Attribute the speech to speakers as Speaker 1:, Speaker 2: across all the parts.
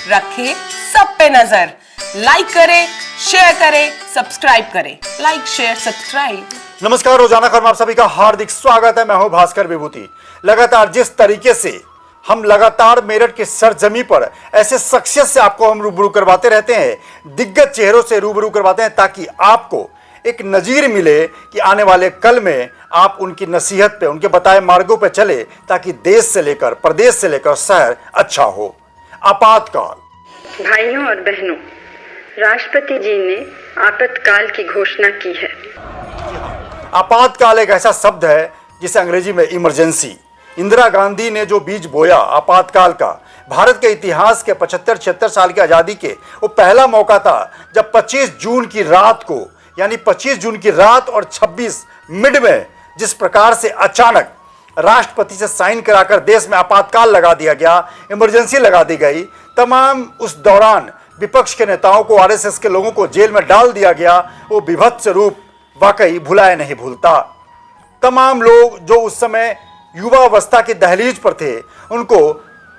Speaker 1: रखें सब पे नजर। लाइक करें, शेयर करें, सब्सक्राइब करें। Like, share, subscribe.
Speaker 2: नमस्कार, रोजाना खबर में आप सभी का हार्दिक स्वागत है। मैं हूं भास्कर विभूति। लगातार जिस तरीके से हम लगातार मेरठ की सरजमी पर ऐसे शख्सियत से आपको हम रूबरू करवाते रहते हैं, दिग्गज चेहरों से रूबरू करवाते हैं, ताकि आपको एक नजीर मिले कि आने वाले कल में आप उनकी नसीहत पे, उनके बताए मार्गों पे चले, ताकि देश से लेकर प्रदेश से लेकर शहर अच्छा हो। आपातकाल।
Speaker 3: भाइयों और बहनों, राष्ट्रपति जी ने आपातकाल की घोषणा की है।
Speaker 2: आपातकाल एक ऐसा शब्द है जिसे अंग्रेजी में इमरजेंसी। इंदिरा गांधी ने जो बीज बोया आपातकाल का, भारत के इतिहास के 75-76 साल की आज़ादी के वो पहला मौका था जब 25 जून की रात को, यानी 25 जून की रात और 26 मिड में जिस प्रकार से अचानक राष्ट्रपति से साइन कराकर देश में आपातकाल लगा दिया गया, इमरजेंसी लगा दी गई। तमाम उस दौरान विपक्ष के नेताओं को, आरएसएस के लोगों को जेल में डाल दिया गया। वो विभत्स रूप वाकई भुलाया नहीं भूलता। तमाम लोग जो उस समय युवावस्था की दहलीज पर थे, उनको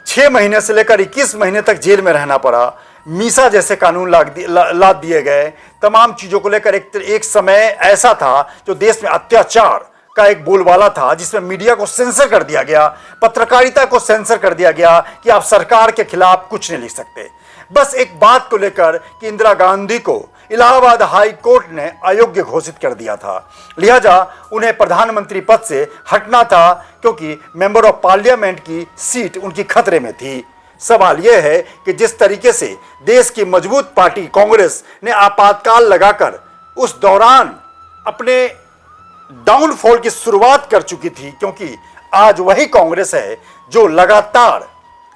Speaker 2: 6 महीने से लेकर 21 महीने तक जेल में रहना पड़ा। मीसा जैसे कानून लाद दिए गए। तमाम चीज़ों को लेकर एक समय ऐसा था जो देश में अत्याचार का एक बोलबाला था, जिसमें मीडिया को सेंसर कर दिया गया, पत्रकारिता को सेंसर कर दिया गया कि आप सरकार के खिलाफ कुछ नहीं लिख सकते। बस एक बात को लेकर कि इंदिरा गांधी को इलाहाबाद हाई कोर्ट ने अयोग्य घोषित कर दिया था, लिहाजा उन्हें प्रधानमंत्री पद से हटना था, क्योंकि मेंबर ऑफ पार्लियामेंट की सीट उनकी खतरे में थी। सवाल यह है कि जिस तरीके से देश की मजबूत पार्टी कांग्रेस ने आपातकाल लगाकर उस दौरान अपने डाउनफॉल की शुरुआत कर चुकी थी, क्योंकि आज वही कांग्रेस है जो लगातार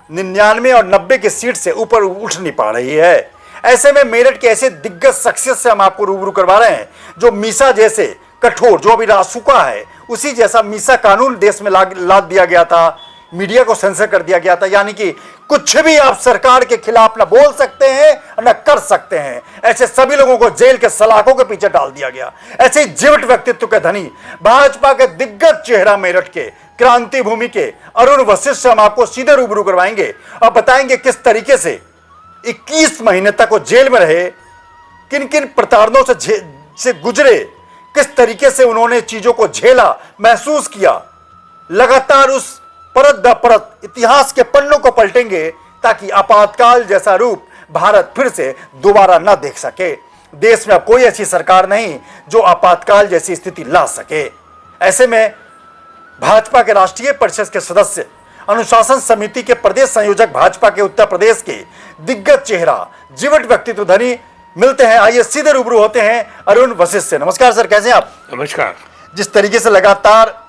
Speaker 2: 99 और 90 की सीट से ऊपर उठ नहीं पा रही है। ऐसे में मेरठ के ऐसे दिग्गज शख्सियत से हम आपको रूबरू करवा रहे हैं जो मीसा जैसे कठोर, जो अभी रासुका है, उसी जैसा मीसा कानून देश में लाद दिया गया था, मीडिया को सेंसर कर दिया गया था, यानी कि कुछ भी आप सरकार के खिलाफ न बोल सकते हैं और न कर सकते हैं। ऐसे सभी लोगों को जेल के सलाखों के पीछे डाल दिया गया। ऐसे जीवट व्यक्तित्व के धनी भाजपा के दिग्गज चेहरा मेरठ के क्रांति भूमि के अरुण वशिष्ठ से हम आपको सीधे रूबरू करवाएंगे और बताएंगे किस तरीके से 21 महीने तक वो जेल में रहे, किन किन प्रताड़नों से गुजरे, किस तरीके से उन्होंने चीजों को झेला, महसूस किया। लगातार उस परत दर परत इतिहास के पन्नों को पलटेंगे, ताकि आपातकाल जैसा रूप भारत फिर से दोबारा न देख सके। देश में अब कोई ऐसी सरकार नहीं जो आपातकाल जैसी स्थिति ला सके। ऐसे में भाजपा के राष्ट्रीय परिषद के सदस्य, अनुशासन समिति के प्रदेश संयोजक, भाजपा के उत्तर प्रदेश के दिग्गज चेहरा, जीवट व्यक्तित्व धनी मिलते हैं। आइए सीधे रूबरू होते हैं अरुण वशिष्ठ से। नमस्कार सर, कैसे हैं आप?
Speaker 4: नमस्कार।
Speaker 2: जिस तरीके से लगातार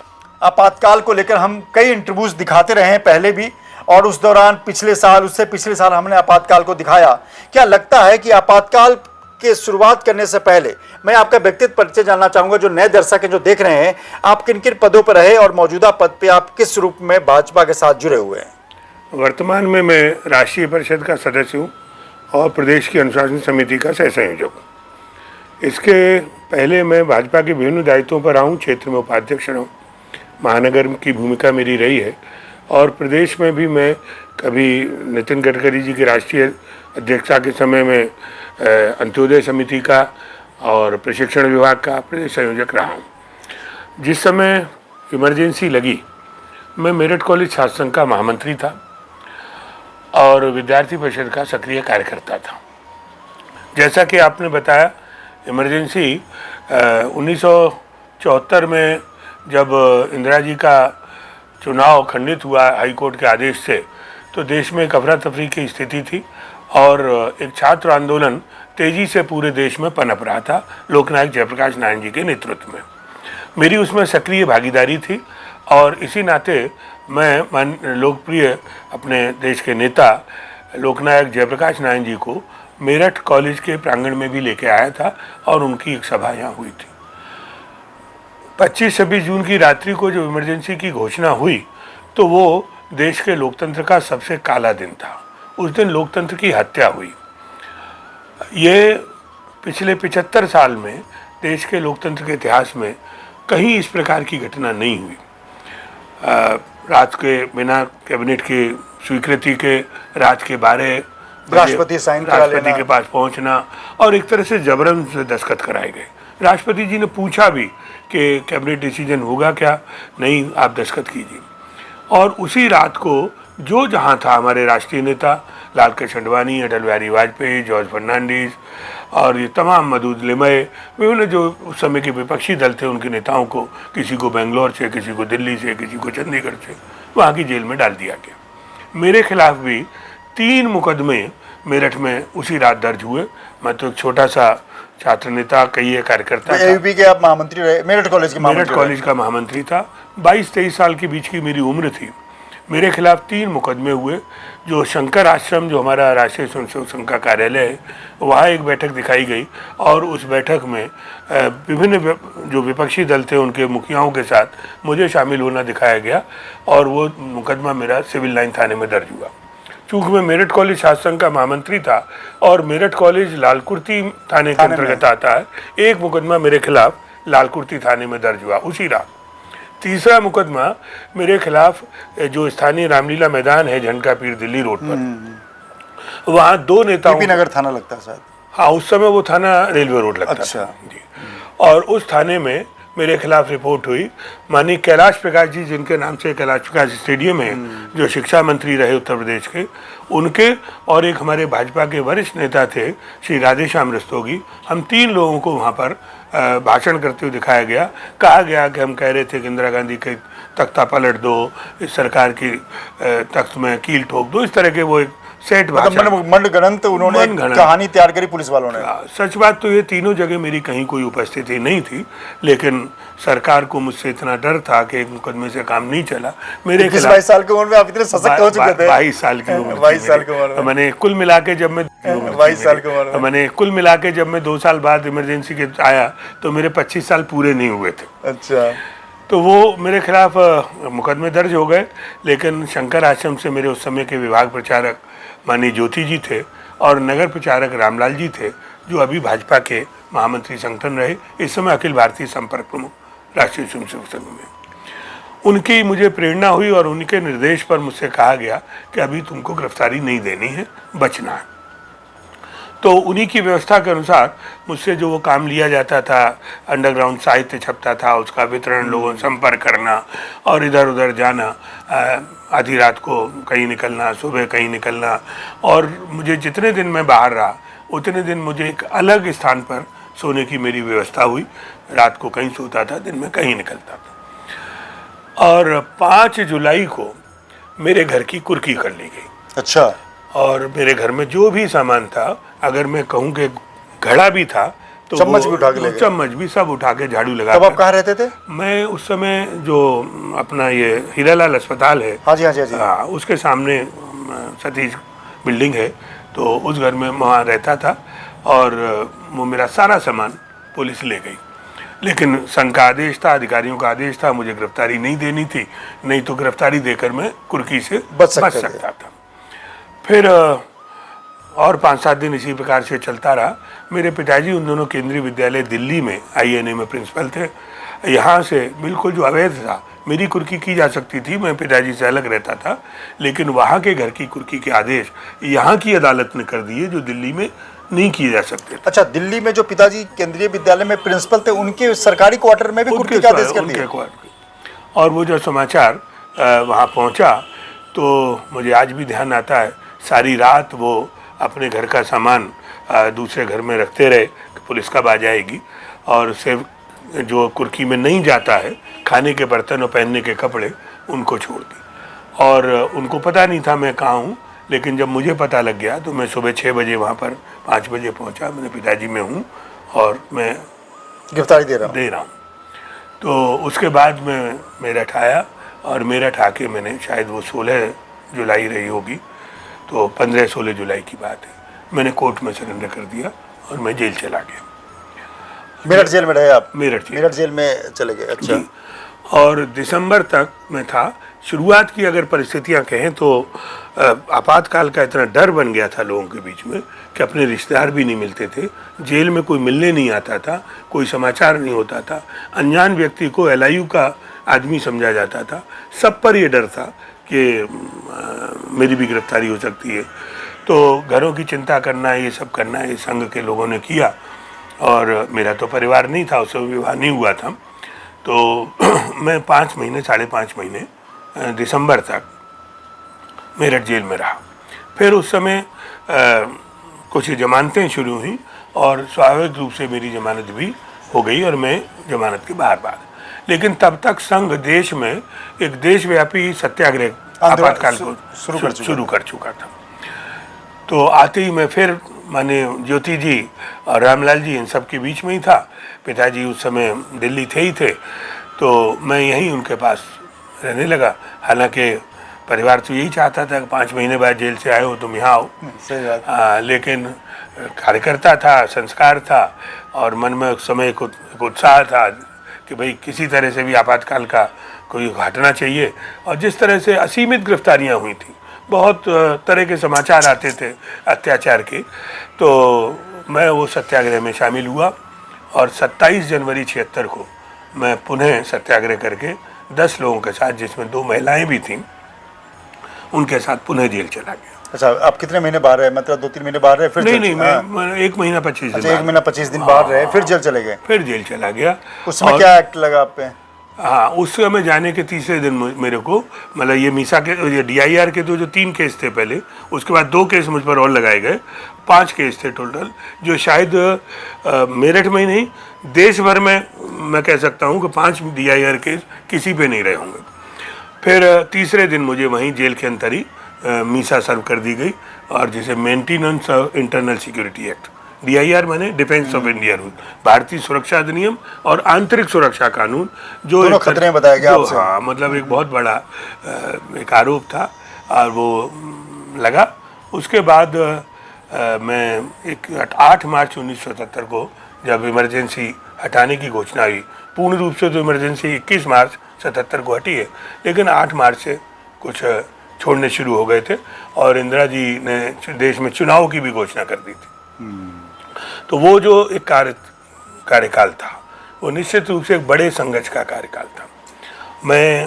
Speaker 2: आपातकाल को लेकर हम कई इंटरव्यूज दिखाते रहे हैं पहले भी, और उस दौरान पिछले साल, उससे पिछले साल हमने आपातकाल को दिखाया। क्या लगता है कि आपातकाल के शुरुआत करने से पहले मैं आपका व्यक्तिगत परिचय जानना चाहूंगा, जो नए दर्शक हैं जो देख रहे हैं, आप किन किन पदों पर रहे और मौजूदा पद पे आप किस रूप में भाजपा के साथ जुड़े हुए हैं?
Speaker 4: वर्तमान में मैं राष्ट्रीय परिषद का सदस्य हूँ और प्रदेश की अनुशासन समिति का सह संयोजक हूँ। इसके पहले मैं भाजपा के विभिन्न दायित्वों पर रहा हूँ। क्षेत्र में उपाध्यक्ष रहा हूँ, महानगर की भूमिका मेरी रही है, और प्रदेश में भी मैं कभी नितिन गडकरी जी की राष्ट्रीय अध्यक्षता के समय में अंत्योदय समिति का और प्रशिक्षण विभाग का प्रदेश संयोजक रहा हूँ। जिस समय इमरजेंसी लगी, मैं मेरठ कॉलेज छात्र संघ का महामंत्री था और विद्यार्थी परिषद का सक्रिय कार्यकर्ता था। जैसा कि आपने बताया, इमरजेंसी 1974 में जब इंदिरा जी का चुनाव खंडित हुआ हाई कोर्ट के आदेश से, तो देश में एक अफरा तफरी की स्थिति थी और एक छात्र आंदोलन तेजी से पूरे देश में पनप रहा था, लोकनायक जयप्रकाश नारायण जी के नेतृत्व में। मेरी उसमें सक्रिय भागीदारी थी और इसी नाते मैं लोकप्रिय अपने देश के नेता लोकनायक जयप्रकाश नारायण जी को मेरठ कॉलेज के प्रांगण में भी लेके आया था और उनकी एक सभा यहाँ हुई थी। 25-26 जून की रात्रि को जो इमरजेंसी की घोषणा हुई, तो वो देश के लोकतंत्र का सबसे काला दिन था। उस दिन लोकतंत्र की हत्या हुई। ये पिछले 75 साल में देश के लोकतंत्र के इतिहास में कहीं इस प्रकार की घटना नहीं हुई। रात के बिना कैबिनेट की स्वीकृति के रात के 12
Speaker 2: राष्ट्रपति साइन करा
Speaker 4: राष्ट्रपति
Speaker 2: लेना।
Speaker 4: के पास पहुंचना और एक तरह से जबरन से दस्तखत कराए गए। राष्ट्रपति जी ने पूछा भी कि कैबिनेट डिसीजन होगा क्या, नहीं आप दस्तखत कीजिए। और उसी रात को जो जहां था हमारे राष्ट्रीय नेता लालकृष्ण अडवाणी, अटल बिहारी वाजपेयी, जॉर्ज फर्नांडिस और ये तमाम मदूद लिमय, विभिन्न जो उस समय के विपक्षी दल थे उनके नेताओं को किसी को बेंगलोर से, किसी को दिल्ली से, किसी को चंडीगढ़ से वहाँ की जेल में डाल दिया गया। मेरे खिलाफ भी 3 मुकदमे मेरठ में उसी रात दर्ज हुए। मैं तो एक छोटा सा छात्र नेता, कई कार्यकर्ता था।
Speaker 2: एबीपी के आप महामंत्री रहे, मेरठ कॉलेज के
Speaker 4: मेरठ
Speaker 2: महामंत्री
Speaker 4: कॉलेज का महामंत्री था। 22-23 साल के बीच की मेरी उम्र थी। मेरे खिलाफ 3 मुकदमे हुए। जो शंकर आश्रम, जो हमारा राष्ट्रीय स्वयंसेवक संघ का कार्यालय है, वहाँ एक बैठक दिखाई गई और उस बैठक में विभिन्न जो विपक्षी दल थे उनके मुखियाओं के साथ मुझे शामिल होना दिखाया गया और वो मुकदमा मेरा सिविल लाइन थाने में दर्ज हुआ। चूँकि मैं मेरठ कॉलेज छात्र संघ का महामंत्री था और मेरठ कॉलेज लालकुर्ती थाने के अंतर्गत आता है, एक मुकदमा मेरे खिलाफ लालकुर्ती थाने में दर्ज हुआ उसी रात। तीसरा मुकदमा मेरे खिलाफ जो स्थानीय रामलीला मैदान है झंडका पीर दिल्ली रोड पर, वहाँ 2 नेताओं,
Speaker 2: पीपी नगर थाना लगता है शायद।
Speaker 4: हाँ उस समय वो थाना रेलवे रोड लगता
Speaker 2: अच्छा।
Speaker 4: था जी। और उस थाने में मेरे खिलाफ रिपोर्ट हुई। माननीय कैलाश प्रकाश जी, जिनके नाम से कैलाश प्रकाश स्टेडियम है, जो शिक्षा मंत्री रहे उत्तर प्रदेश के, उनके और एक हमारे भाजपा के वरिष्ठ नेता थे श्री राधेश्याम रस्तोगी, हम 3 लोगों को वहाँ पर भाषण करते हुए दिखाया गया। कहा गया कि हम कह रहे थे कि इंदिरा गांधी के तख्ता पलट दो, इस सरकार की तख्त में कील ठोक दो, इस तरह के वो एक सेट भाषण,
Speaker 2: मनगढ़ंत उन्होंने एक कहानी तैयार करी पुलिस वालों ने।
Speaker 4: सच बात तो ये तीनों जगह मेरी कहीं कोई उपस्थिति नहीं थी, लेकिन सरकार को मुझसे इतना डर था कि एक मुकदमे से काम नहीं चला। मेरे
Speaker 2: 22 साल की उम्र में आप इतने सशक्त हो चुके थे।
Speaker 4: 22 साल की उम्र,
Speaker 2: 22 साल की उम्र में
Speaker 4: मैंने कुल मिला के जब मैं
Speaker 2: 22 साल की उम्र में
Speaker 4: मैंने कुल मिला के जब मैं 2 साल बाद इमरजेंसी के आया तो मेरे 25 साल पूरे नहीं हुए थे।
Speaker 2: अच्छा।
Speaker 4: तो वो मेरे खिलाफ मुकदमे दर्ज हो गए, लेकिन शंकर आश्रम से मेरे उस समय के विभाग प्रचारक माननीय ज्योति जी थे और नगर प्रचारक रामलाल जी थे, जो अभी भाजपा के महामंत्री संगठन रहे, इस समय अखिल भारतीय संपर्क प्रमुख राष्ट्रीय स्वयंसेवक संघ में। उनकी मुझे प्रेरणा हुई और उनके निर्देश पर मुझसे कहा गया कि अभी तुमको गिरफ्तारी नहीं देनी है, बचना है। तो उन्हीं की व्यवस्था के अनुसार मुझसे जो वो काम लिया जाता था, अंडरग्राउंड साहित्य छपता था, उसका वितरण, लोगों से संपर्क करना और इधर उधर जाना, आधी रात को कहीं निकलना, सुबह कहीं निकलना, और मुझे जितने दिन मैं बाहर रहा उतने दिन मुझे एक अलग स्थान पर सोने की मेरी व्यवस्था हुई। रात को कहीं सोता था, दिन में कहीं निकलता था। और 5 जुलाई को मेरे घर की कुर्की कर ली गई।
Speaker 2: अच्छा।
Speaker 4: और मेरे घर में जो भी सामान था, अगर मैं कहूँ कि घड़ा भी था तो
Speaker 2: चम्मच भी उठा के ले गए।
Speaker 4: चम्मच भी सब उठा के झाड़ू लगा।
Speaker 2: तब आप कहाँ रहते थे?
Speaker 4: मैं उस समय जो अपना ये हीरालाल अस्पताल है,
Speaker 2: हाँ जी हाँ जी हाँ जी,
Speaker 4: हाँ, उसके सामने सतीश बिल्डिंग है, तो उस घर में वहाँ रहता था और वो मेरा सारा सामान पुलिस ले गई। लेकिन संघ का आदेश था, अधिकारियों का आदेश था, मुझे गिरफ्तारी नहीं देनी थी, नहीं तो गिरफ्तारी देकर मैं कुर्की से बच सकता था। फिर और 5-7 दिन इसी प्रकार से चलता रहा। मेरे पिताजी उन दोनों केंद्रीय विद्यालय दिल्ली में INA में प्रिंसिपल थे। यहाँ से बिल्कुल जो अवैध था, मेरी कुर्की की जा सकती थी, मैं पिताजी से अलग रहता था, लेकिन वहाँ के घर की कुर्की के आदेश यहाँ की अदालत ने कर दिए, जो दिल्ली में नहीं किए जा सकते।
Speaker 2: अच्छा, दिल्ली में जो पिताजी केंद्रीय विद्यालय में प्रिंसिपल थे, उनके सरकारी क्वार्टर में भी कुर्की का आदेश कर दिया।
Speaker 4: और वो जो समाचार वहाँ पहुँचा तो मुझे आज भी ध्यान आता है, सारी रात वो अपने घर का सामान दूसरे घर में रखते रहे कि पुलिस कब आ जाएगी, और सिर्फ जो कुर्की में नहीं जाता है, खाने के बर्तन और पहनने के कपड़े, उनको छोड़ दी। और उनको पता नहीं था मैं कहाँ हूँ, लेकिन जब मुझे पता लग गया तो मैं सुबह 6 बजे वहाँ पर 5 बजे पहुँचा। मेरे पिताजी में हूँ और मैं
Speaker 2: गिरफ्तारी दे रहा हूँ।
Speaker 4: तो उसके बाद मैं मेरठ आया और मेरठ आके मैंने, शायद वो 16 जुलाई रही होगी, तो 15-16 जुलाई की बात है, मैंने कोर्ट में सरेंडर कर दिया और मैं जेल चला गया।
Speaker 2: मेरठ जेल में रहे आप?
Speaker 4: मेरठ
Speaker 2: जेल में चले गए। अच्छा।
Speaker 4: और दिसंबर तक मैं था। शुरुआत की अगर परिस्थितियां कहें तो आपातकाल का इतना डर बन गया था लोगों के बीच में कि अपने रिश्तेदार भी नहीं मिलते थे, जेल में कोई मिलने नहीं आता था, कोई समाचार नहीं होता था, अनजान व्यक्ति को LIU का आदमी समझा जाता था। सब पर ये डर था कि मेरी भी गिरफ्तारी हो सकती है। तो घरों की चिंता करना, ये सब करना, ये संघ के लोगों ने किया। और मेरा तो परिवार नहीं था, उससे विवाह नहीं हुआ था। तो मैं 5 महीने, 5.5 महीने दिसंबर तक मेरठ जेल में रहा। फिर उस समय कुछ जमानतें शुरू हुई और स्वाभाविक रूप से मेरी जमानत भी हो गई और मैं जमानत के बाहर। लेकिन तब तक संघ देश में एक देशव्यापी सत्याग्रह आपातकाल को शुरू कर चुका था। तो आते ही मैं फिर माने ज्योति जी और रामलाल जी इन सब के बीच में ही था। पिताजी उस समय दिल्ली थे ही थे, तो मैं यहीं उनके पास रहने लगा। हालांकि परिवार तो यही चाहता था कि 5 महीने बाद जेल से आए हो तुम यहाँ आओ।
Speaker 2: सही बात।
Speaker 4: लेकिन कार्यकर्ता था, संस्कार था और मन में उस समय एक उत्साह था कि भाई किसी तरह से भी आपातकाल का कोई घटना चाहिए। और जिस तरह से असीमित गिरफ्तारियां हुई थी, बहुत तरह के समाचार आते थे अत्याचार के, तो मैं वो सत्याग्रह में शामिल हुआ और 27 जनवरी 76 को मैं पुनः सत्याग्रह करके 10 लोगों के साथ, जिसमें 2 महिलाएं भी थीं, उनके साथ पुनः जेल चला गया।
Speaker 2: अच्छा, आप कितने महीने बाहर रहे? मतलब 2-3 महीने बाहर रहे, फिर
Speaker 4: नहीं, मैं 1 महीना 25 दिन।
Speaker 2: अच्छा, 1 महीना 25 दिन बाहर रहे, फिर जेल चले गए?
Speaker 4: फिर जेल चला गया।
Speaker 2: उसमें क्या एक्ट लगा आप पे?
Speaker 4: हाँ, उस समय जाने के तीसरे दिन मेरे को, मतलब ये मीसा के, ये DIR के तो जो 3 केस थे पहले, उसके बाद 2 केस मुझ पर और लगाए गए, 5 केस थे टोटल, जो शायद मेरठ में ही नहीं देश भर में मैं कह सकता हूँ कि 5 DIR केस किसी पे नहीं रहे होंगे। फिर तीसरे दिन मुझे वहीं जेल के अंदर ही मीसा सर्व कर दी गई, और जिसे maintenance of internal security act, DIR माने डिफेंस ऑफ इंडिया रूल, भारतीय सुरक्षा अधिनियम और आंतरिक सुरक्षा कानून, जो
Speaker 2: दोनों खतरे में बताया गया आपसे।
Speaker 4: हाँ, मतलब एक बहुत बड़ा एक आरोप था और वो लगा। उसके बाद मैं 8 मार्च 1977 को जब इमरजेंसी हटाने की घोषणा हुई, पूर्ण रूप से तो इमरजेंसी 21 मार्च 77 को हटी है, लेकिन 8 मार्च से कुछ छोड़ने शुरू हो गए थे और इंदिरा जी ने देश में चुनाव की भी घोषणा कर दी थी। तो वो जो एक कार्यकाल था, वो निश्चित रूप से एक बड़े संघर्ष का कार्यकाल था। मैं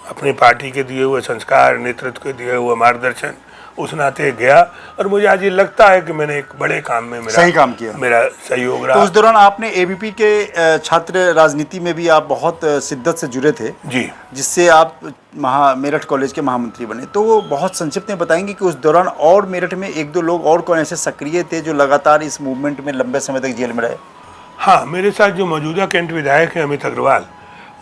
Speaker 4: अपने पार्टी के दिए हुए संस्कार, नेतृत्व के दिए हुए मार्गदर्शन, उस नाते गया और मुझे आज ये लगता है कि मैंने एक बड़े काम में
Speaker 2: सही काम किया,
Speaker 4: मेरा सहयोग रहा।
Speaker 2: तो उस दौरान आपने ABP के छात्र राजनीति में भी आप बहुत शिद्दत से जुड़े थे
Speaker 4: जी,
Speaker 2: जिससे आप मेरठ कॉलेज के महामंत्री बने। तो वो बहुत संक्षिप्त में बताएंगे कि उस दौरान और मेरठ में 1-2 लोग और कौन ऐसे सक्रिय थे जो लगातार इस मूवमेंट में लंबे समय तक जेल में रहे?
Speaker 4: हाँ, मेरे साथ जो मौजूदा कैंट विधायक हैं अमित अग्रवाल,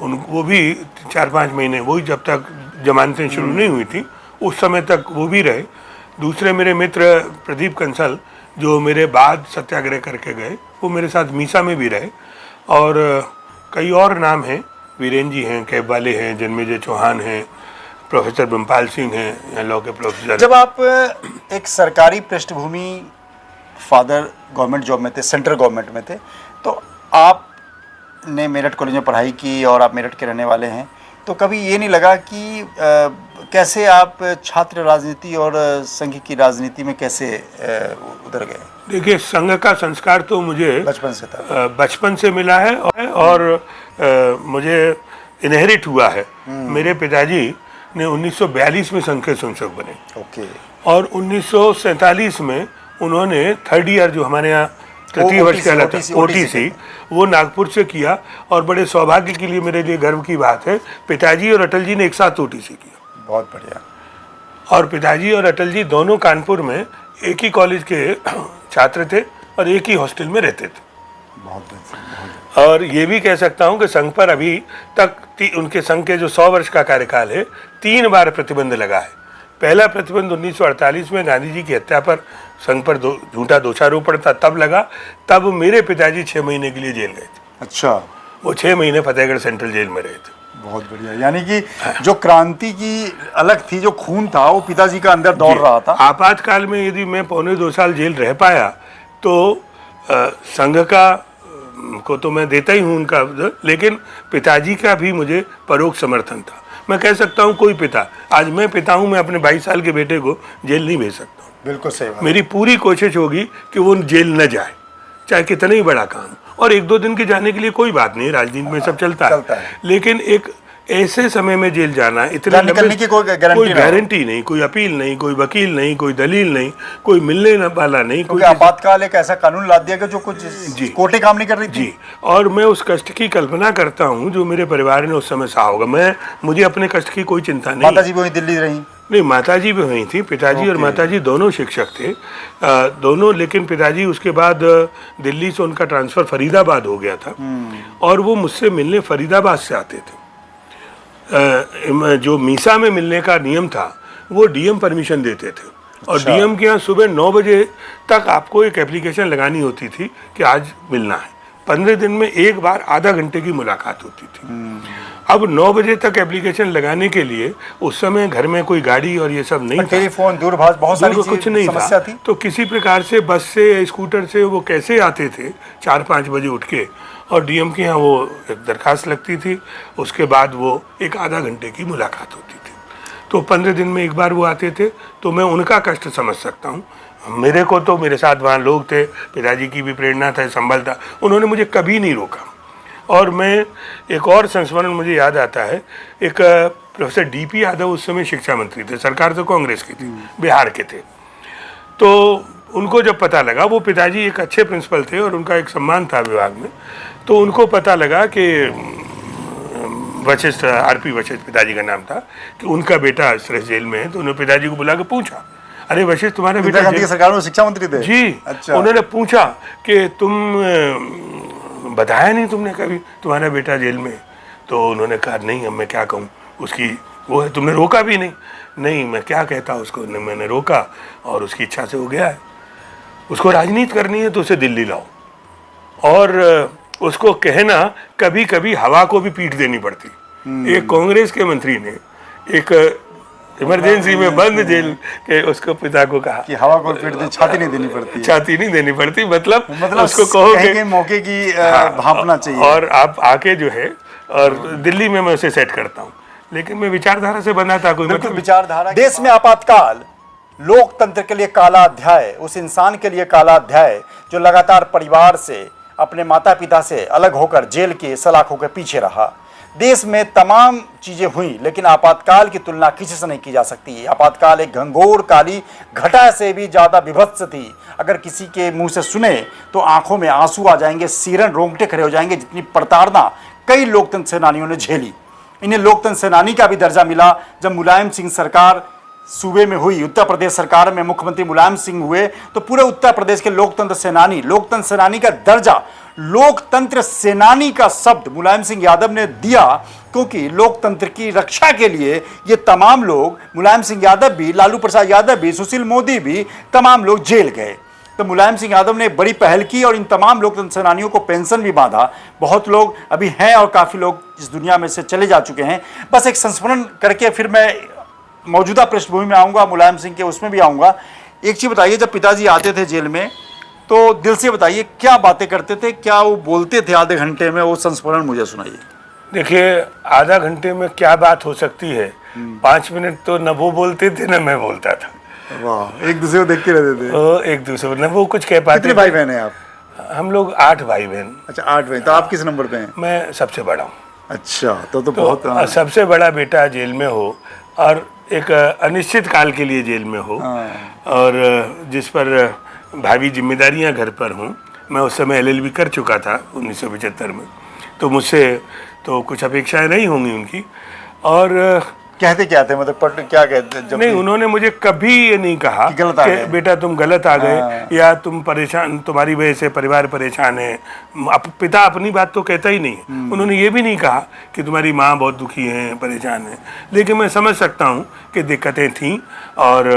Speaker 4: वो भी 4-5 महीने, वही जब तक जमानतें शुरू नहीं हुई थी उस समय तक वो भी रहे। दूसरे मेरे मित्र प्रदीप कंसल, जो मेरे बाद सत्याग्रह करके गए, वो मेरे साथ मीसा में भी रहे। और कई और नाम हैं, वीरेन जी हैं, कैब वाले हैं, जन्मेजय चौहान हैं, प्रोफेसर ब्रह्मपाल सिंह हैं, लॉ के प्रोफेसर।
Speaker 2: जब आप एक सरकारी पृष्ठभूमि, फादर गवर्नमेंट जॉब में थे, सेंट्रल गवर्नमेंट में थे, तो आपने मेरठ कॉलेज में पढ़ाई की और आप मेरठ के रहने वाले हैं, तो कभी ये नहीं लगा कि कैसे आप छात्र राजनीति और संघ की राजनीति में कैसे उतर गए? देखिए,
Speaker 4: संघ का संस्कार तो मुझे
Speaker 2: बचपन से था,
Speaker 4: बचपन से मिला है और मुझे इनहेरिट हुआ है। मेरे पिताजी ने 1942 में संघ के संसद बने।
Speaker 2: ओके। और
Speaker 4: 1947 में उन्होंने 3rd ईयर जो हमारे यहाँ तृतीय वर्ष कहलाता है OTC, वो नागपुर से किया। और बड़े सौभाग्य के लिए, मेरे लिए गर्व की बात है, पिताजी और अटल जी ने एक साथ OTC किया।
Speaker 2: बहुत बढ़िया।
Speaker 4: और पिताजी और अटल जी दोनों कानपुर में एक ही कॉलेज के छात्र थे और एक ही हॉस्टल में रहते थे।
Speaker 2: बहुत।
Speaker 4: और ये भी कह सकता हूँ कि संघ पर अभी तक उनके संघ के जो 100 वर्ष का कार्यकाल है, 3 बार प्रतिबंध लगा है। पहला प्रतिबंध 1948 में गांधी जी की हत्या पर संघ पर झूठा दोषारोपण था, तब लगा। तब मेरे पिताजी 6 महीने के लिए जेल गए थे।
Speaker 2: अच्छा।
Speaker 4: वो 6 महीने फतेहगढ़ सेंट्रल जेल में रहे थे।
Speaker 2: बहुत बढ़िया। यानी कि जो क्रांति की अलग थी, जो खून था, वो पिताजी का अंदर दौड़ रहा था।
Speaker 4: आपातकाल में यदि मैं 1.25-2 साल जेल रह पाया तो संघ का को तो मैं देता ही हूँ उनका, लेकिन पिताजी का भी मुझे परोक्ष समर्थन था। मैं कह सकता हूँ कोई पिता, आज मैं पिता हूँ, मैं अपने 22 साल के बेटे को जेल नहीं भेज सकता हूँ।
Speaker 2: बिल्कुल सही बात।
Speaker 4: मेरी पूरी कोशिश होगी कि वो जेल न जाए, चाहे कितना ही बड़ा काम। और 1-2 दिन के जाने के लिए कोई बात नहीं, राजनीति में सब चलता है। लेकिन एक ऐसे समय में जेल जाना, इतने
Speaker 2: जान निकलने की कोई
Speaker 4: गारंटी नहीं, कोई अपील नहीं, कोई वकील नहीं, कोई दलील नहीं, कोई मिलने वाला नहीं, कोई
Speaker 2: आपातकाल एक ऐसा कानून ला दिया कि जो कुछ कोर्टें काम नहीं कर रही थी।
Speaker 4: जी, और मैं उस कष्ट की कल्पना करता हूँ जो मेरे परिवार ने उस समय सहा होगा। मुझे अपने कष्ट की कोई चिंता नहीं।
Speaker 2: माताजी भी वहीं दिल्ली रही?
Speaker 4: नहीं, माताजी भी वहीं थी। पिताजी और माताजी दोनों शिक्षक थे, दोनों। लेकिन पिताजी उसके बाद दिल्ली से उनका ट्रांसफ़र फरीदाबाद हो गया था और वो मुझसे मिलने फरीदाबाद से आते थे। जो मीसा में मिलने का नियम था वो डीएम परमिशन देते थे। और डीएम के यहाँ सुबह 9 बजे तक आपको एक एप्लीकेशन लगानी होती थी कि आज मिलना है। 15 दिन में एक बार आधा घंटे की मुलाकात होती थी। अब 9 बजे तक एप्लीकेशन लगाने के लिए उस समय घर में कोई गाड़ी और ये सब नहीं था,
Speaker 2: टेलीफोन, दूरभाष, बहुत सारी
Speaker 4: कुछ नहीं था। तो किसी प्रकार से बस से, स्कूटर से वो कैसे आते थे 4-5 बजे उठ के, और डीएम के यहाँ वो एक दरखास्त लगती थी, उसके बाद वो एक आधा घंटे की मुलाकात होती थी। तो 15 दिन में एक बार वो आते थे। तो मैं उनका कष्ट समझ सकता हूँ। मेरे को तो, मेरे साथ वहाँ लोग थे, पिताजी की भी प्रेरणा था, संबल था, उन्होंने मुझे कभी नहीं रोका। और मैं एक और संस्मरण मुझे याद आता है, एक प्रोफेसर डीपी यादव उस समय शिक्षा मंत्री थे, सरकार तो कांग्रेस की थी, बिहार के थे। तो उनको जब पता लगा, वो पिताजी एक अच्छे प्रिंसिपल थे और उनका एक सम्मान था विभाग में, तो उनको पता लगा कि वशिष्ठ, आरपी वशिष्ठ पिताजी का नाम था, कि उनका बेटा इस तरह जेल में है। तो उन्होंने पिताजी को बुला के पूछा, अरे वशिष्ठ तुम्हारा बेटा
Speaker 2: सरकार में शिक्षा मंत्री थे?
Speaker 4: जी।
Speaker 2: अच्छा।
Speaker 4: उन्होंने पूछा कि तुम बताया नहीं तुमने कभी तुम्हारा बेटा जेल में? तो उन्होंने कहा नहीं, अब मैं क्या कहूँ, उसकी वो है, तुमने रोका भी नहीं। नहीं, मैं क्या कहता उसको, मैंने रोका और उसकी इच्छा से हो गया है। उसको राजनीति करनी है तो उसे दिल्ली लाओ। और उसको कहना, कभी कभी हवा को भी पीठ देनी पड़ती। एक कांग्रेस के मंत्री ने एक इमरजेंसी में बंद जेल के उसको पिता को कहा
Speaker 2: कि हवा को पीठ दे, छाती नहीं देनी पड़ती।
Speaker 4: छाती नहीं देनी पड़ती, मतलब उसको कहो कि
Speaker 2: मौके की भापना चाहिए
Speaker 4: और आप आके जो है, और दिल्ली में मैं उसे सेट करता हूँ। लेकिन मैं विचारधारा से बना था, कोई मतलब
Speaker 2: विचारधारा। देश में आपातकाल लोकतंत्र के लिए काला अध्याय, उस इंसान के लिए काला अध्याय जो लगातार परिवार से, अपने माता पिता से अलग होकर जेल के सलाखों के पीछे रहा। देश में तमाम चीज़ें हुई, लेकिन आपातकाल की तुलना किसी से नहीं की जा सकती। आपातकाल एक घंघोर काली घटा से भी ज़्यादा विभत्स थी। अगर किसी के मुंह से सुने तो आंखों में आंसू आ जाएंगे, सिरन रोंगटे खड़े हो जाएंगे। जितनी प्रताड़ना कई लोकतंत्र सेनानियों ने झेली। इन्हें लोकतंत्र सेनानी का भी दर्जा मिला जब मुलायम सिंह सरकार सूबे में हुई। उत्तर प्रदेश सरकार में मुख्यमंत्री मुलायम सिंह हुए तो पूरे उत्तर प्रदेश के लोकतंत्र सेनानी का दर्जा, लोकतंत्र सेनानी का शब्द मुलायम सिंह यादव ने दिया, क्योंकि लोकतंत्र की रक्षा के लिए ये तमाम लोग, मुलायम सिंह यादव भी, लालू प्रसाद यादव भी, सुशील मोदी भी, तमाम लोग जेल गए। तो मुलायम सिंह यादव ने बड़ी पहल की और इन तमाम लोकतंत्र सेनानियों को पेंशन भी बांधा। बहुत लोग अभी हैं और काफ़ी लोग इस दुनिया में से चले जा चुके हैं। बस एक संस्मरण करके फिर मैं मौजूदा पृष्ठभूमि में आऊँगा, मुलायम सिंह के उसमें भी आऊँगा। एक चीज़ बताइए, जब पिताजी आते थे जेल में तो दिल से बताइए क्या बातें करते थे, क्या वो बोलते थे आधे घंटे में, वो संस्मरण मुझे सुनाइए।
Speaker 4: देखिए, आधा घंटे में क्या बात हो सकती है, 5 मिनट तो न वो बोलते थे न मैं बोलता था।
Speaker 2: वाह, एक दूसरे को देखते रहते थे।
Speaker 4: एक दूसरे को न वो कुछ कह पाते।
Speaker 2: कितने भाई बहन हैं आप?
Speaker 4: हम लोग 8 भाई बहन।
Speaker 2: अच्छा, 8 बहन। तो आप किस नंबर पे हैं?
Speaker 4: मैं सबसे बड़ा हूँ।
Speaker 2: अच्छा, तो बहुत।
Speaker 4: सबसे बड़ा बेटा जेल में हो और एक अनिश्चित काल के लिए जेल में हो, और जिस पर भावी जिम्मेदारियां घर पर हूँ। मैं उस समय LLB कर चुका था 1975 में, तो मुझसे तो कुछ अपेक्षाएं नहीं होंगी उनकी। और
Speaker 2: कहते क्या थे, मतलब क्या कहते? जब
Speaker 4: नहीं, उन्होंने मुझे कभी ये नहीं कहा कि बेटा तुम गलत आ गए या तुम परेशान, तुम्हारी वजह से परिवार परेशान है। पिता अपनी बात तो कहता ही नहीं। उन्होंने ये भी नहीं कहा कि तुम्हारी माँ बहुत दुखी है, परेशान है। लेकिन मैं समझ सकता हूँ कि दिक्कतें थीं, और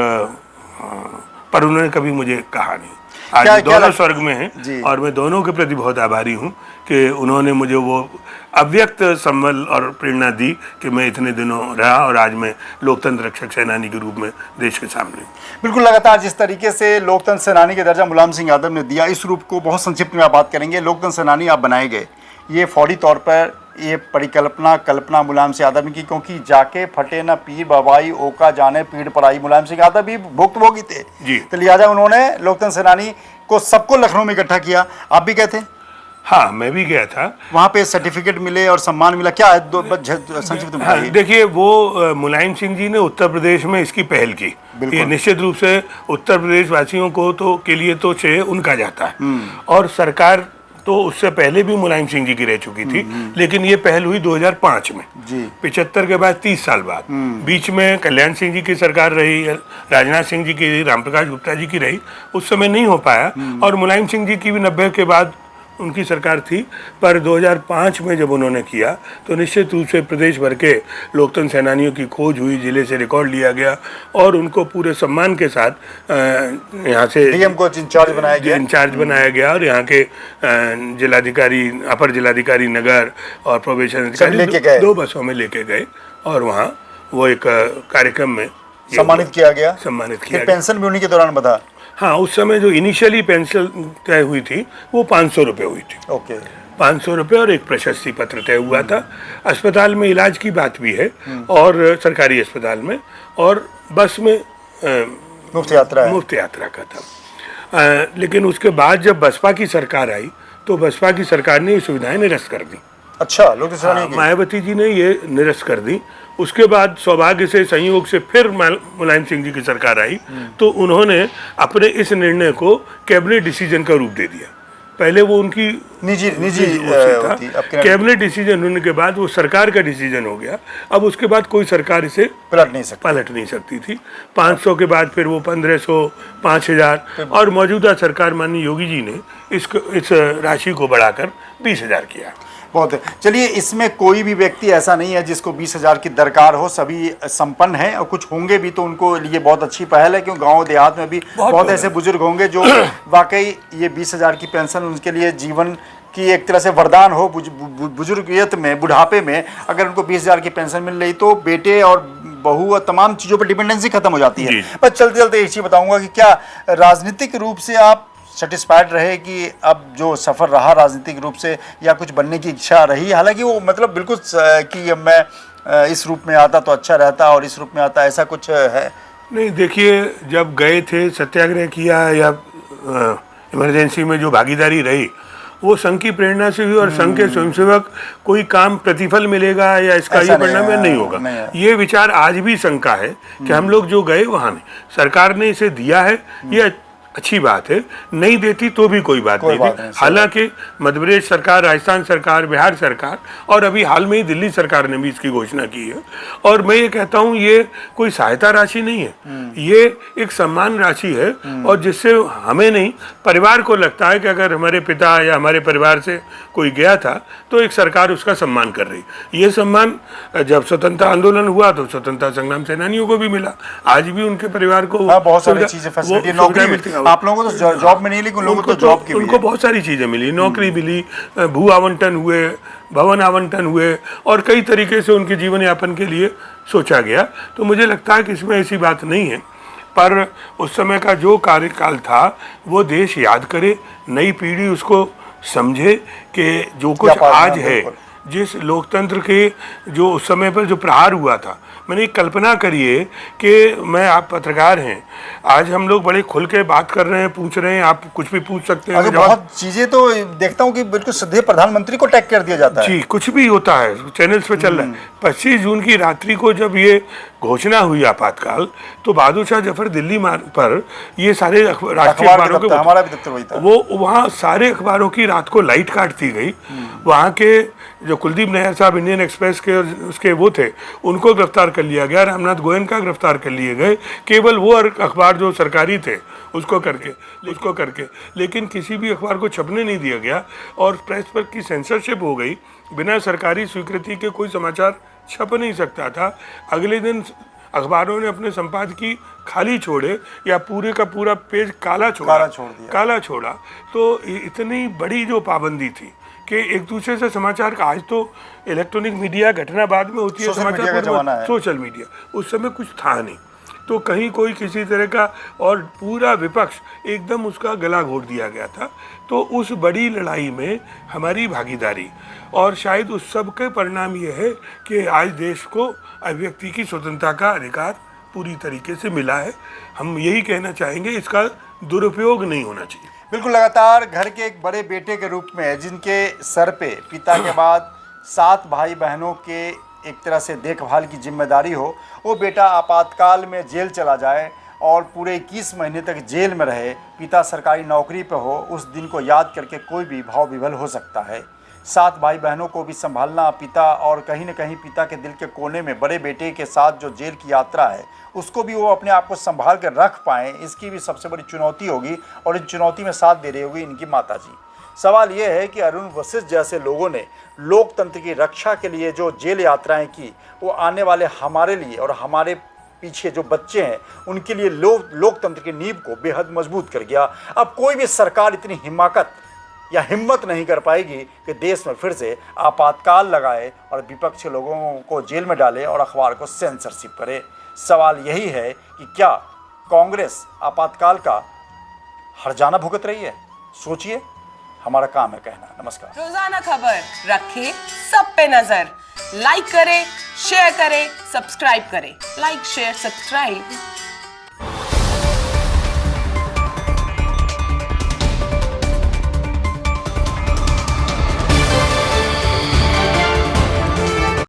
Speaker 4: पर उन्होंने कभी मुझे कहा नहीं। आज दोनों स्वर्ग में हैं और मैं दोनों के प्रति बहुत आभारी हूँ कि उन्होंने मुझे वो अव्यक्त संबल और प्रेरणा दी कि मैं इतने दिनों रहा और आज मैं लोकतंत्र रक्षक सेनानी के रूप में देश के सामने।
Speaker 2: बिल्कुल, लगातार जिस तरीके से लोकतंत्र सेनानी के दर्जा मुलायम सिंह यादव ने दिया, इस रूप को बहुत संक्षिप्त में बात करेंगे। लोकतंत्र सेनानी आप बनाए गए, ये फौरी तौर पर ये कल्पना मुलायम सिंह यादव ने की, क्योंकि जाके फटे न पीर बवाई ओका जाने पीड़ पर आई। मुलायम सिंह यादव भी भुक्तभोगी थे, तो लिहाजा उन्होंने लोकतंत्र सेनानी को सबको लखनऊ में इकट्ठा किया। आप भी कहते हैं?
Speaker 4: हाँ, मैं भी गया था।
Speaker 2: वहाँ पे सर्टिफिकेट मिले और सम्मान मिला, क्या है? संक्षिप्त में
Speaker 4: हाँ,
Speaker 2: बताइए।
Speaker 4: देखिए वो मुलायम सिंह जी ने उत्तर प्रदेश में इसकी पहल की।
Speaker 2: बिल्कुल।
Speaker 4: ये निश्चित रूप से उत्तर प्रदेश वासियों को तो के लिए तो श्रेय उनका जाता है। और सरकार तो उससे पहले भी मुलायम सिंह जी की रह चुकी थी, लेकिन ये पहल हुई 2005 में
Speaker 2: जी।
Speaker 4: 75 के बाद 30 साल बाद। बीच में कल्याण सिंह जी की सरकार रही, राजनाथ सिंह जी की, रामप्रकाश गुप्ता जी की रही, उस समय नहीं हो पाया। और मुलायम सिंह जी की भी 90 के बाद उनकी सरकार थी, पर 2005 में जब उन्होंने किया तो निश्चित रूप से प्रदेश भर के लोकतंत्र सेनानियों की खोज हुई, जिले से रिकॉर्ड लिया गया और उनको पूरे सम्मान के साथ यहाँ से
Speaker 2: डीएम को इंचार्ज बनाया गया
Speaker 4: और यहाँ के जिलाधिकारी, अपर जिलाधिकारी नगर और प्रोबेशन अधिकारी 2 बसों में लेके गए और वहाँ वो एक कार्यक्रम में
Speaker 2: सम्मानित किया गया। पेंशन भी उन्हीं के दौरान बता।
Speaker 4: हाँ, उस समय जो इनिशियली पेंशन तय हुई थी वो 500 रुपये हुई थी।
Speaker 2: ओके।
Speaker 4: 500 रुपये और एक प्रशस्ति पत्र तय हुआ था। अस्पताल में इलाज की बात भी है और सरकारी अस्पताल में, और बस में
Speaker 2: मुफ्त यात्रा
Speaker 4: का था। लेकिन उसके बाद जब बसपा की सरकार आई तो बसपा की सरकार ने ये सुविधाएं निरस्त कर दी।
Speaker 2: अच्छा, लोग तो
Speaker 4: मायावती जी ने ये निरस्त कर दी। उसके बाद सौभाग्य से, संयोग से फिर मुलायम सिंह जी की सरकार आई तो उन्होंने अपने इस निर्णय को कैबिनेट डिसीजन का रूप दे दिया। पहले वो उनकी
Speaker 2: निजी
Speaker 4: था, कैबिनेट डिसीजन होने के बाद वो सरकार का डिसीजन हो गया। अब उसके बाद कोई सरकार इसे पलट नहीं सकती थी। 500 के बाद फिर वो 1500, 5000 और मौजूदा सरकार माननीय योगी जी ने इस राशि को बढ़ाकर 20,000 किया।
Speaker 2: बहुत है। चलिए, इसमें कोई भी व्यक्ति ऐसा नहीं है जिसको 20,000 की दरकार हो, सभी संपन्न हैं और कुछ होंगे भी तो उनको लिए बहुत अच्छी पहल है, क्योंकि गांव देहात में भी बहुत ऐसे बुजुर्ग होंगे जो वाकई ये 20,000 की पेंशन उनके लिए जीवन की एक तरह से वरदान हो। बुजुर्गियत में, बुढ़ापे में अगर उनको 20,000 की पेंशन मिल रही तो बेटे और बहू और तमाम चीज़ों पर डिपेंडेंसी खत्म हो जाती है। पर चलते चलते एक चीज़ बताऊंगा कि क्या राजनीतिक रूप से आप सेटिस्फाइड रहे कि अब जो सफ़र रहा राजनीतिक रूप से, या कुछ बनने की इच्छा रही? हालांकि वो मतलब बिल्कुल कि मैं इस रूप में आता तो अच्छा रहता और इस रूप में आता, ऐसा कुछ है
Speaker 4: नहीं। देखिए, जब गए थे, सत्याग्रह किया या इमरजेंसी में जो भागीदारी रही वो संघ की प्रेरणा से हुई और संघ के स्वयंसेवक कोई काम प्रतिफल मिलेगा या इसका ये परिणाम नहीं होगा, ये विचार आज भी संघ का है कि हम लोग जो गए वहाँ नहीं, सरकार ने इसे दिया है, ये अच्छी बात है। नहीं देती तो भी कोई बात नहीं थी। हालांकि मध्य प्रदेश सरकार, राजस्थान सरकार, बिहार सरकार और अभी हाल में ही दिल्ली सरकार ने भी इसकी घोषणा की है। और मैं ये कहता हूँ ये कोई सहायता राशि नहीं है, ये एक सम्मान राशि है और जिससे हमें नहीं, परिवार को लगता है कि अगर हमारे पिता या हमारे परिवार से कोई गया था तो एक सरकार उसका सम्मान कर रही। ये सम्मान जब स्वतंत्रता आंदोलन हुआ तो स्वतंत्रता संग्राम सेनानियों को भी मिला, आज भी उनके परिवार को
Speaker 2: बहुत सारी चीजें, फैसिलिटी, नौकरी मिलती है। आप लोगों को तो जॉब में नहीं, लेकिन लोगों को तो जॉब की,
Speaker 4: उनको बहुत सारी चीजें मिली, नौकरी मिली, भू आवंटन हुए, भवन आवंटन हुए और कई तरीके से उनके जीवन यापन के लिए सोचा गया। तो मुझे लगता है कि इसमें ऐसी बात नहीं है, पर उस समय का जो कार्यकाल था वो देश याद करे, नई पीढ़ी उसको समझे कि जो कुछ आज है, जिस लोकतंत्र के जो उस समय पर जो प्रहार हुआ था, मैंने कल्पना करिए कि मैं, आप पत्रकार हैं, आज हम लोग बड़े खुल के बात कर रहे हैं, पूछ रहे हैं, आप कुछ भी पूछ सकते हैं।
Speaker 2: बहुत चीजें तो देखता हूँ कि बिल्कुल सीधे प्रधानमंत्री को टैग कर दिया जाता है।
Speaker 4: जी, कुछ भी होता है, चैनल्स पे चल रहा है। 25 जून की रात्रि को जब ये घोषणा हुई आपातकाल, तो बहादुर शाह जफर दिल्ली पर ये सारे राष्ट्रीय अखबारों के,
Speaker 2: हमारा भी दफ्तर वही था,
Speaker 4: वो वहाँ सारे अखबारों की रात को लाइट काट दी गई। वहाँ के जो कुलदीप नैयर साहब इंडियन एक्सप्रेस के उसके वो थे, उनको गिरफ्तार कर लिया गया, रामनाथ गोयन का गिरफ्तार कर लिए गए, केवल वो अखबार जो सरकारी थे उसको करके, लेकिन किसी भी अखबार को छपने नहीं दिया गया और प्रेस पर की सेंसरशिप हो गई। बिना सरकारी स्वीकृति के कोई समाचार छप नहीं सकता था। अगले दिन अखबारों ने अपने संपादकीय खाली छोड़े या पूरे का पूरा पेज काला छोड़ा। तो इतनी बड़ी जो पाबंदी थी कि एक दूसरे से समाचार का, आज तो इलेक्ट्रॉनिक मीडिया घटना बाद में होती है, समाचार सोशल मीडिया, उस समय कुछ था नहीं, तो कहीं कोई किसी तरह का, और पूरा विपक्ष एकदम उसका गला घोट दिया गया था। तो उस बड़ी लड़ाई में हमारी भागीदारी और शायद उस सब के परिणाम ये है कि आज देश को अभिव्यक्ति की स्वतंत्रता का अधिकार पूरी तरीके से मिला है। हम यही कहना चाहेंगे, इसका दुरुपयोग नहीं होना चाहिए।
Speaker 2: बिल्कुल, लगातार घर के एक बड़े बेटे के रूप में जिनके सर पे पिता के बाद 7 भाई बहनों के एक तरह से देखभाल की जिम्मेदारी हो, वो बेटा आपातकाल में जेल चला जाए और पूरे 21 महीने तक जेल में रहे, पिता सरकारी नौकरी पे हो, उस दिन को याद करके कोई भी भाव विभल हो सकता है। 7 भाई बहनों को भी संभालना पिता, और कहीं न कहीं पिता के दिल के कोने में बड़े बेटे के साथ जो जेल की यात्रा है उसको भी वो अपने आप को संभाल कर रख पाएँ, इसकी भी सबसे बड़ी चुनौती होगी। और इन चुनौती में साथ दे रही होगी इनकी माताजी। सवाल ये है कि अरुण वशिष्ठ जैसे लोगों ने लोकतंत्र की रक्षा के लिए जो जेल यात्राएं की, वो आने वाले हमारे लिए और हमारे पीछे जो बच्चे हैं उनके लिए लोकतंत्र की नींव को बेहद मजबूत कर गया। अब कोई भी सरकार इतनी हिम्मत नहीं कर पाएगी कि देश में फिर से आपातकाल लगाए और विपक्षी लोगों को जेल में डाले और अखबार को सेंसरशिप करे। सवाल यही है कि क्या कांग्रेस आपातकाल का हर्जाना भुगत रही है? सोचिए, हमारा काम है कहना। नमस्कार।
Speaker 1: रोजाना खबर रखे सब पे नजर। लाइक करें, शेयर करें, सब्सक्राइब करें। Like, share, subscribe.